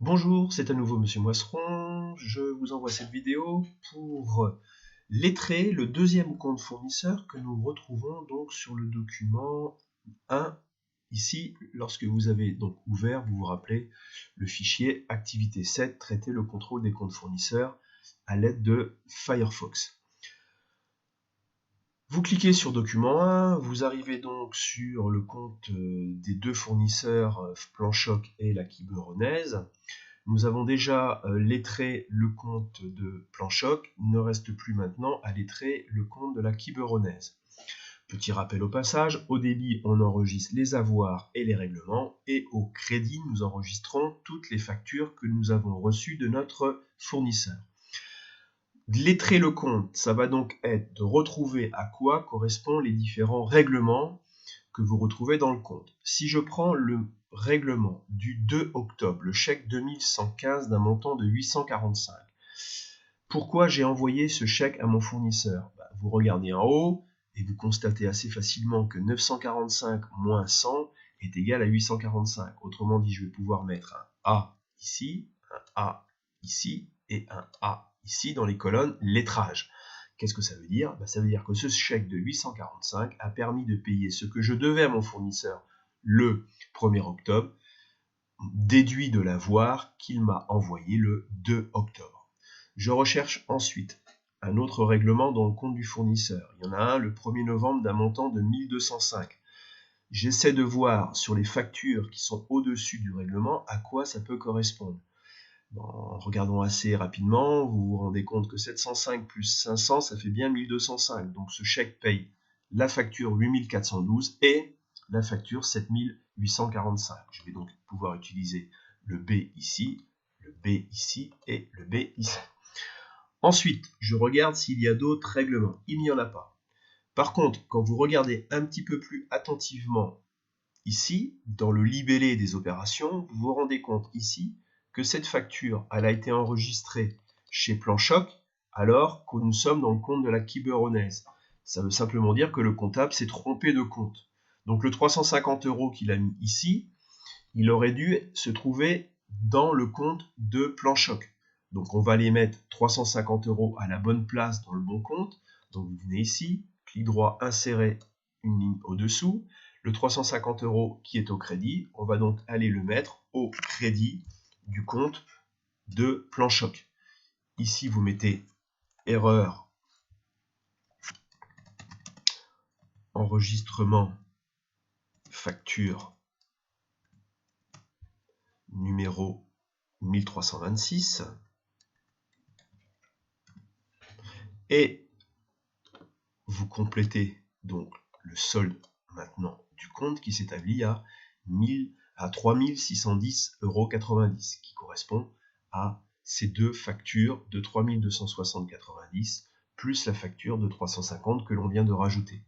Bonjour, c'est à nouveau Monsieur Moisseron. Je vous envoie cette vidéo pour lettrer le deuxième compte fournisseur que nous retrouvons donc sur le document 1. Ici, lorsque vous avez donc ouvert, vous vous rappelez le fichier activité 7, traiter le contrôle des comptes fournisseurs à l'aide de Firefox. Vous cliquez sur document 1, vous arrivez donc sur le compte des deux fournisseurs Planchoc et la Quiberonnaise. Nous avons déjà lettré le compte de Planchoc, il ne reste plus maintenant à lettrer le compte de la Quiberonnaise. Petit rappel au passage, au débit on enregistre les avoirs et les règlements, et au crédit nous enregistrons toutes les factures que nous avons reçues de notre fournisseur. Lettrer le compte, ça va donc être de retrouver à quoi correspondent les différents règlements que vous retrouvez dans le compte. Si je prends le règlement du 2 octobre, le chèque 2115 d'un montant de 845, pourquoi j'ai envoyé ce chèque à mon fournisseur? Vous regardez en haut et vous constatez assez facilement que 945 moins 100 est égal à 845. Autrement dit, je vais pouvoir mettre un A ici, un A ici et un A ici dans les colonnes lettrage. Qu'est-ce que ça veut dire? Ça veut dire que ce chèque de 845 a permis de payer ce que je devais à mon fournisseur le 1er octobre, déduit de l'avoir qu'il m'a envoyé le 2 octobre. Je recherche ensuite un autre règlement dans le compte du fournisseur. Il y en a un le 1er novembre d'un montant de 1205. J'essaie de voir sur les factures qui sont au-dessus du règlement à quoi ça peut correspondre. En regardant assez rapidement, vous vous rendez compte que 705 plus 500, ça fait bien 1205. Donc ce chèque paye la facture 8412 et la facture 7845. Je vais donc pouvoir utiliser le B ici, le B ici et le B ici. Ensuite, je regarde s'il y a d'autres règlements. Il n'y en a pas. Par contre, quand vous regardez un petit peu plus attentivement ici, dans le libellé des opérations, vous vous rendez compte ici que cette facture, elle a été enregistrée chez Planchoc alors que nous sommes dans le compte de la Quiberonnaise. Ça veut simplement dire que le comptable s'est trompé de compte. Donc le 350 € qu'il a mis ici, il aurait dû se trouver dans le compte de Planchoc. Donc on va les mettre 350 € à la bonne place dans le bon compte. Donc vous venez ici, clic droit, insérer une ligne au-dessous. Le 350 € qui est au crédit, on va donc aller le mettre au crédit du compte de Planchoc. Ici, vous mettez erreur, enregistrement, facture, numéro 1326. Et vous complétez donc le solde maintenant du compte qui s'établit à 3610,90 € qui correspond à ces deux factures de 3260,90 plus la facture de 350 que l'on vient de rajouter.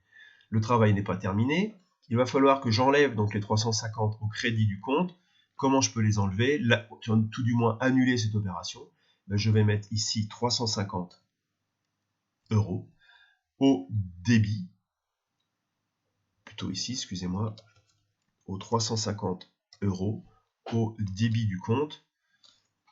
Le travail n'est pas terminé. Il va falloir que j'enlève donc les 350 au crédit du compte. Comment je peux les enlever? Tout du moins annuler cette opération. Je vais mettre ici 350 € au débit, plutôt ici, excusez-moi, aux 350 € au débit du compte.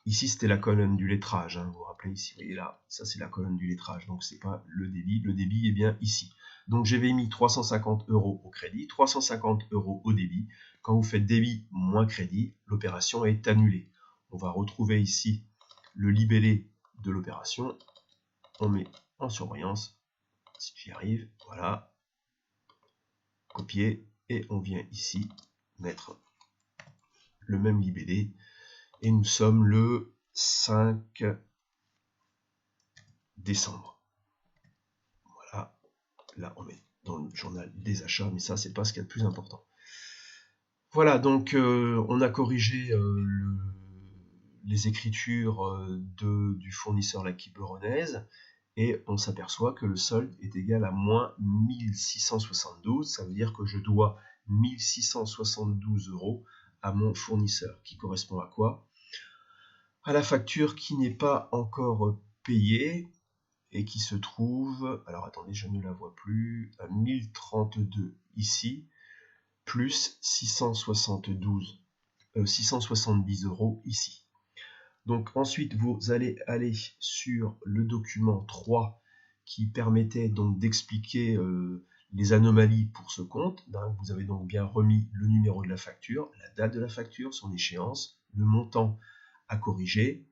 Ici, c'était la colonne du lettrage, vous vous rappelez ici, vous voyez là, ça c'est la colonne du lettrage, donc c'est pas le débit est bien ici. Donc j'avais mis 350 € au crédit, 350 € au débit. Quand vous faites débit moins crédit, l'opération est annulée. On va retrouver ici le libellé de l'opération, on met en surbrillance, si j'y arrive, voilà, copier, et on vient ici mettre le même libellé, et nous sommes le 5 décembre. Voilà, là on met dans le journal des achats, mais ça c'est pas ce qu'il y a de plus important. Voilà, donc on a corrigé les écritures du fournisseur la Quiberonnaise, et on s'aperçoit que le solde est égal à moins 1672, ça veut dire que je dois 1672 € à mon fournisseur, qui correspond à quoi? À la facture qui n'est pas encore payée et qui se trouve, alors attendez, je ne la vois plus, à 1032 ici, plus 670 € ici. Donc ensuite, vous allez aller sur le document 3 qui permettait donc d'expliquer les anomalies pour ce compte. Vous avez donc bien remis le numéro de la facture, la date de la facture, son échéance, le montant à corriger.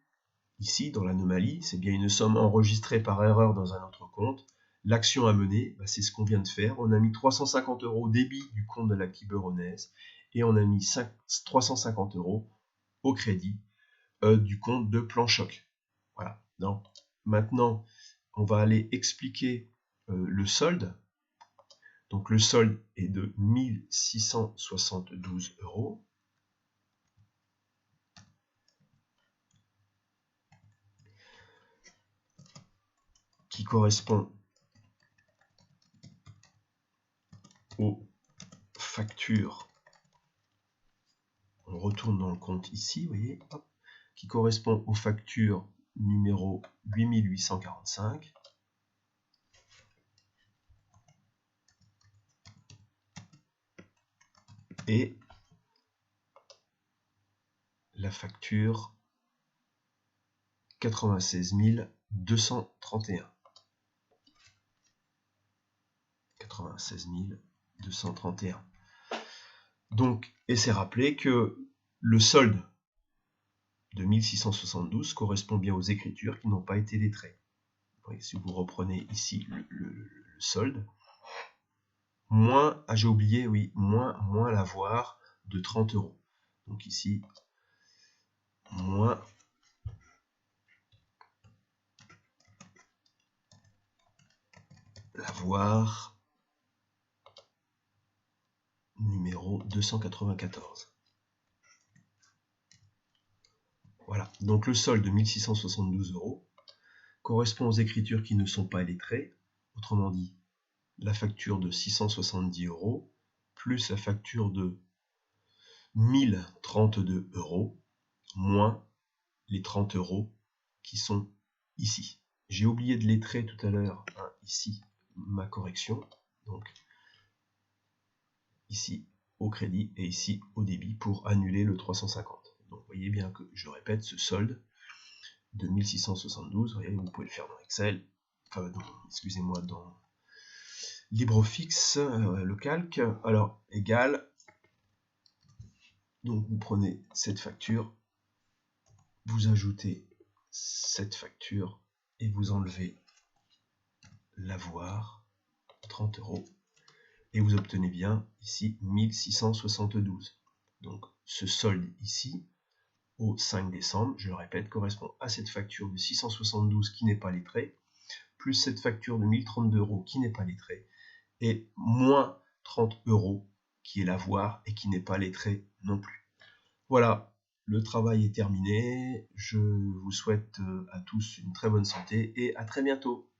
Ici, dans l'anomalie, c'est bien une somme enregistrée par erreur dans un autre compte. L'action à mener, c'est ce qu'on vient de faire. On a mis 350 € au débit du compte de la Quiberonnaise et on a mis 350 € au crédit du compte de Plan Choc. Voilà. Donc, maintenant, on va aller expliquer le solde. Donc le solde est de 1672 €. Qui correspond aux factures. On retourne dans le compte ici, vous voyez, hop, qui correspond aux factures numéro 8845 et la facture 96 231. 96 231. Donc, et c'est rappelé que le solde de 1672 correspond bien aux écritures qui n'ont pas été lettrées. Si vous reprenez ici le solde, moins, j'ai oublié, oui, moins l'avoir de 30 €. Donc ici, moins l'avoir numéro 294. Voilà, donc le solde de 1672 € correspond aux écritures qui ne sont pas lettrées, autrement dit, la facture de 670 € plus la facture de 1032 € moins les 30 € qui sont ici. J'ai oublié de lettrer tout à l'heure, ici, ma correction. Donc, ici au crédit et ici au débit pour annuler le 350. Donc, vous voyez bien que je répète ce solde de 1672. Vous pouvez le faire dans Excel, excusez-moi, dans LibreOffice, le calque. Alors, égal. Donc, vous prenez cette facture, vous ajoutez cette facture et vous enlevez l'avoir, 30 €, et vous obtenez bien ici 1672. Donc ce solde ici, au 5 décembre, je le répète, correspond à cette facture de 672 qui n'est pas lettrée, plus cette facture de 1032 € qui n'est pas lettrée, et moins 30 € qui est l'avoir et qui n'est pas lettré non plus. Voilà, le travail est terminé. Je vous souhaite à tous une très bonne santé et à très bientôt.